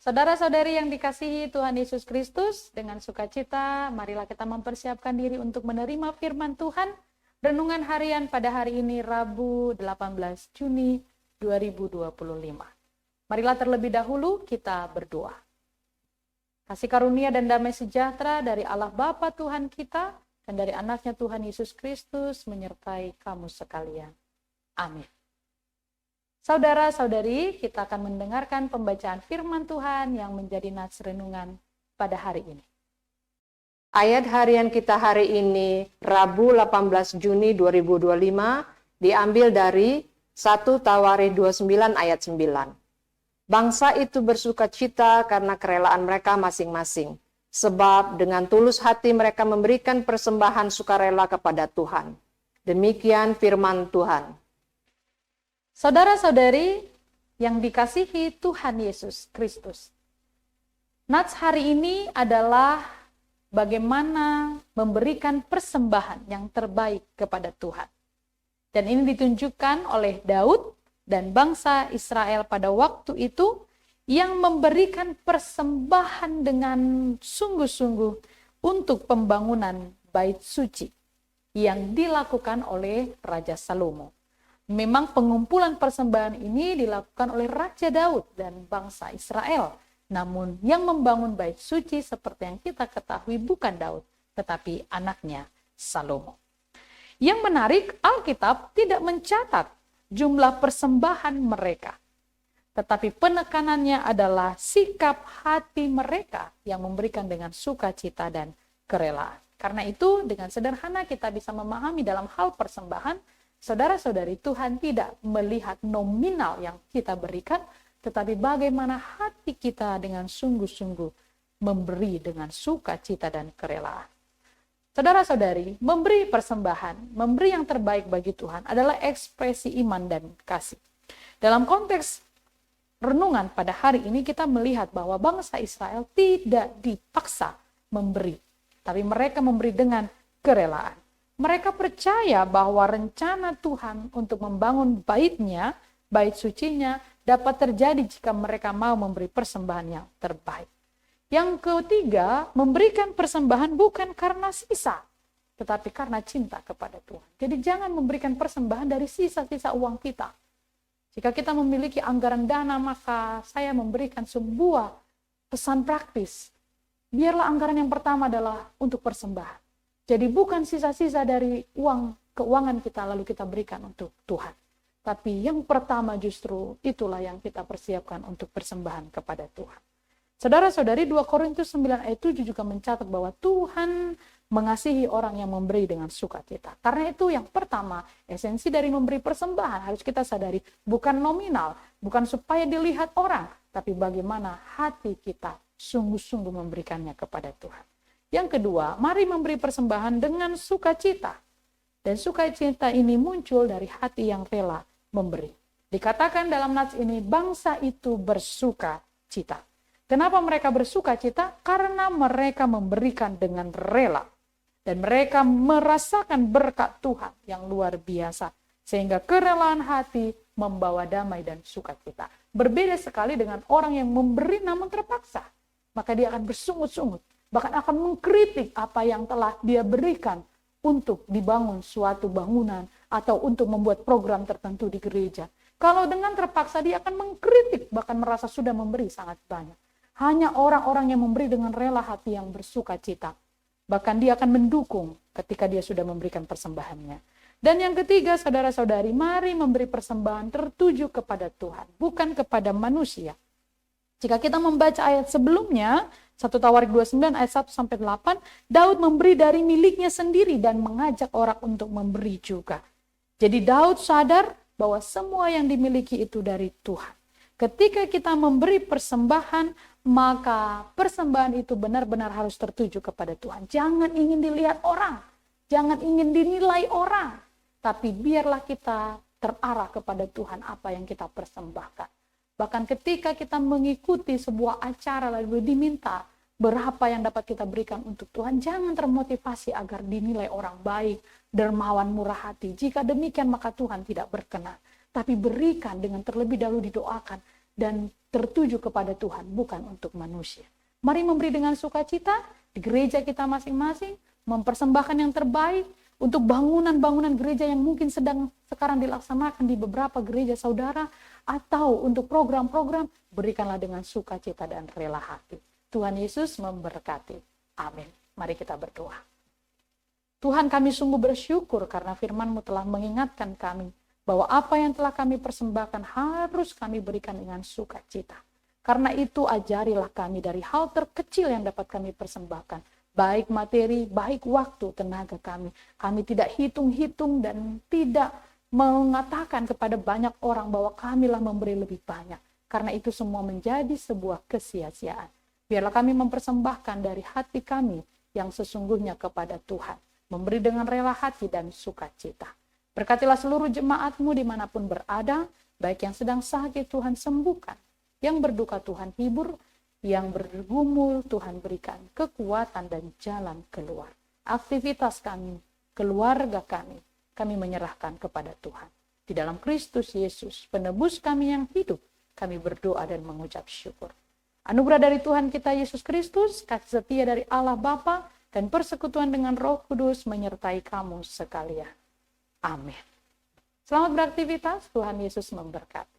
Saudara-saudari yang dikasihi Tuhan Yesus Kristus, dengan sukacita, marilah kita mempersiapkan diri untuk menerima firman Tuhan. Renungan harian pada hari ini, Rabu 18 Juni 2025. Marilah terlebih dahulu kita berdoa. Kasih karunia dan damai sejahtera dari Allah Bapa Tuhan kita, dan dari anaknya Tuhan Yesus Kristus menyertai kamu sekalian. Amin. Saudara-saudari, kita akan mendengarkan pembacaan firman Tuhan yang menjadi nats renungan pada hari ini. Ayat harian kita hari ini, Rabu 18 Juni 2025, diambil dari 1 Tawarikh 29 ayat 9. Bangsa itu bersukacita karena kerelaan mereka masing-masing, sebab dengan tulus hati mereka memberikan persembahan sukarela kepada Tuhan. Demikian firman Tuhan. Saudara-saudari yang dikasihi Tuhan Yesus Kristus, nats hari ini adalah bagaimana memberikan persembahan yang terbaik kepada Tuhan. Dan ini ditunjukkan oleh Daud dan bangsa Israel pada waktu itu yang memberikan persembahan dengan sungguh-sungguh untuk pembangunan bait suci yang dilakukan oleh Raja Salomo. Memang pengumpulan persembahan ini dilakukan oleh Raja Daud dan bangsa Israel. Namun yang membangun bait suci seperti yang kita ketahui bukan Daud, tetapi anaknya Salomo. Yang menarik, Alkitab tidak mencatat jumlah persembahan mereka. Tetapi penekanannya adalah sikap hati mereka yang memberikan dengan sukacita dan kerelaan. Karena itu dengan sederhana kita bisa memahami dalam hal persembahan, saudara-saudari, Tuhan tidak melihat nominal yang kita berikan, tetapi bagaimana hati kita dengan sungguh-sungguh memberi dengan sukacita dan kerelaan. Saudara-saudari, memberi persembahan, memberi yang terbaik bagi Tuhan adalah ekspresi iman dan kasih. Dalam konteks renungan pada hari ini kita melihat bahwa bangsa Israel tidak dipaksa memberi, tapi mereka memberi dengan kerelaan. Mereka percaya bahwa rencana Tuhan untuk membangun baitnya, bait sucinya, dapat terjadi jika mereka mau memberi persembahan yang terbaik. Yang ketiga, memberikan persembahan bukan karena sisa, tetapi karena cinta kepada Tuhan. Jadi jangan memberikan persembahan dari sisa-sisa uang kita. Jika kita memiliki anggaran dana, maka saya memberikan sebuah pesan praktis. Biarlah anggaran yang pertama adalah untuk persembahan. Jadi bukan sisa-sisa dari keuangan kita lalu kita berikan untuk Tuhan. Tapi yang pertama justru itulah yang kita persiapkan untuk persembahan kepada Tuhan. Saudara-saudari, 2 Korintus 9 ayat 7 juga mencatat bahwa Tuhan mengasihi orang yang memberi dengan sukacita. Karena itu yang pertama, esensi dari memberi persembahan harus kita sadari bukan nominal, bukan supaya dilihat orang, tapi bagaimana hati kita sungguh-sungguh memberikannya kepada Tuhan. Yang kedua, mari memberi persembahan dengan sukacita. Dan sukacita ini muncul dari hati yang rela memberi. Dikatakan dalam nats ini, bangsa itu bersuka cita. Kenapa mereka bersuka cita? Karena mereka memberikan dengan rela. Dan mereka merasakan berkat Tuhan yang luar biasa. Sehingga kerelaan hati membawa damai dan sukacita. Berbeda sekali dengan orang yang memberi namun terpaksa. Maka dia akan bersungut-sungut. Bahkan akan mengkritik apa yang telah dia berikan untuk dibangun suatu bangunan atau untuk membuat program tertentu di gereja. Kalau dengan terpaksa dia akan mengkritik, bahkan merasa sudah memberi sangat banyak. Hanya orang-orang yang memberi dengan rela hati yang bersuka cita. Bahkan dia akan mendukung ketika dia sudah memberikan persembahannya. Dan yang ketiga, saudara-saudari, mari memberi persembahan tertuju kepada Tuhan, bukan kepada manusia. Jika kita membaca ayat sebelumnya, 1 Tawarikh 29 ayat 1-8, Daud memberi dari miliknya sendiri dan mengajak orang untuk memberi juga. Jadi Daud sadar bahwa semua yang dimiliki itu dari Tuhan. Ketika kita memberi persembahan, maka persembahan itu benar-benar harus tertuju kepada Tuhan. Jangan ingin dilihat orang, jangan ingin dinilai orang, tapi biarlah kita terarah kepada Tuhan apa yang kita persembahkan. Bahkan ketika kita mengikuti sebuah acara lalu diminta berapa yang dapat kita berikan untuk Tuhan, jangan termotivasi agar dinilai orang baik, dermawan, murah hati. Jika demikian maka Tuhan tidak berkenan. Tapi berikan dengan terlebih dahulu didoakan. dan tertuju kepada Tuhan, bukan untuk manusia. Mari memberi dengan sukacita di gereja kita masing-masing, mempersembahkan yang terbaik untuk bangunan-bangunan gereja yang mungkin sedang sekarang dilaksanakan di beberapa gereja saudara, atau untuk program-program, berikanlah dengan sukacita dan rela hati. Tuhan Yesus memberkati. Amin. Mari kita berdoa. Tuhan, kami sungguh bersyukur karena firman-Mu telah mengingatkan kami bahwa apa yang telah kami persembahkan harus kami berikan dengan sukacita. Karena itu ajarilah kami dari hal terkecil yang dapat kami persembahkan. Baik materi, baik waktu, tenaga kami. Kami tidak hitung-hitung dan tidak mengatakan kepada banyak orang bahwa kamilah memberi lebih banyak. Karena itu semua menjadi sebuah kesia-siaan. Biarlah kami mempersembahkan dari hati kami yang sesungguhnya kepada Tuhan. Memberi dengan rela hati dan sukacita. Berkatilah seluruh jemaat-Mu dimanapun berada, baik yang sedang sakit Tuhan sembuhkan, yang berduka Tuhan hibur, yang bergumul Tuhan berikan kekuatan dan jalan keluar. Aktivitas kami, keluarga kami menyerahkan kepada Tuhan. Di dalam Kristus Yesus, penebus kami yang hidup, kami berdoa dan mengucap syukur. Anugerah dari Tuhan kita Yesus Kristus, kasih setia dari Allah Bapa, dan persekutuan dengan Roh Kudus menyertai kamu sekalian. Amin. Selamat beraktivitas, Tuhan Yesus memberkati.